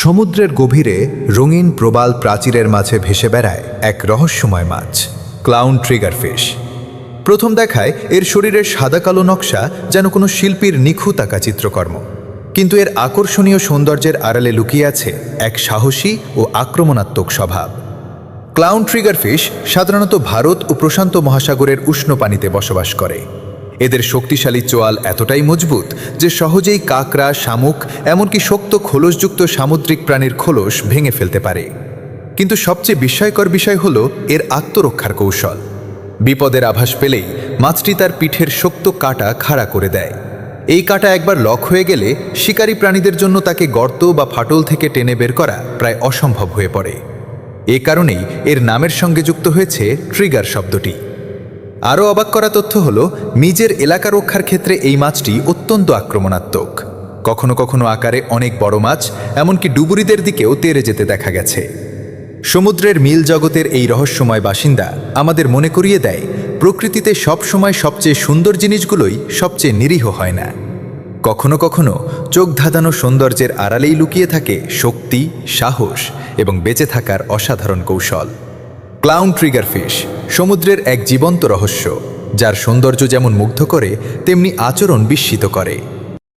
সমুদ্রের গভীরে রঙিন প্রবাল প্রাচীরের মাঝে ভেসে বেড়ায় এক রহস্যময় মাছ, ক্লাউন ট্রিগারফিশ। প্রথম দেখায় এর শরীরের সাদা কালো নকশা যেন কোনো শিল্পীর নিখুঁত আঁকা চিত্রকর্ম, কিন্তু এর আকর্ষণীয় সৌন্দর্যের আড়ালে লুকিয়ে আছে এক সাহসী ও আক্রমণাত্মক স্বভাব। ক্লাউন ট্রিগারফিশ সাধারণত ভারত ও প্রশান্ত মহাসাগরের উষ্ণ পানিতে বসবাস করে। এদের শক্তিশালী চোয়াল এতটাই মজবুত যে সহজেই কাঁকড়া, শামুক, এমনকি শক্ত খোলসযুক্ত সামুদ্রিক প্রাণীর খোলস ভেঙে ফেলতে পারে। কিন্তু সবচেয়ে বিস্ময়কর বিষয় হল এর আত্মরক্ষার কৌশল। বিপদের আভাস পেলেই মাছটি তার পিঠের শক্ত কাঁটা খাড়া করে দেয়। এই কাঁটা একবার লক হয়ে গেলে শিকারী প্রাণীদের জন্য তাকে গর্ত বা ফাটল থেকে টেনে বের করা প্রায় অসম্ভব হয়ে পড়ে। এ কারণেই এর নামের সঙ্গে যুক্ত হয়েছে ট্রিগার শব্দটি। আরও অবাক করা তথ্য হল, নিজের এলাকা রক্ষার ক্ষেত্রে এই মাছটি অত্যন্ত আক্রমণাত্মক। কখনো কখনো আকারে অনেক বড় মাছ, এমনকি ডুবুরিদের দিকেও তেড়ে যেতে দেখা গেছে। সমুদ্রের মিল জগতের এই রহস্যময় বাসিন্দা আমাদের মনে করিয়ে দেয়, প্রকৃতিতে সবসময় সবচেয়ে সুন্দর জিনিসগুলোই সবচেয়ে নিরীহ হয় না। কখনো কখনো চোখ ধাঁধানো সৌন্দর্যের আড়ালেই লুকিয়ে থাকে শক্তি, সাহস এবং বেঁচে থাকার অসাধারণ কৌশল। ক্লাউন ট্রিগারফিশ সমুদ্রের এক জীবন্ত রহস্য, যার সৌন্দর্য যেমন মুগ্ধ করে তেমনি আচরণ বিস্মিত করে।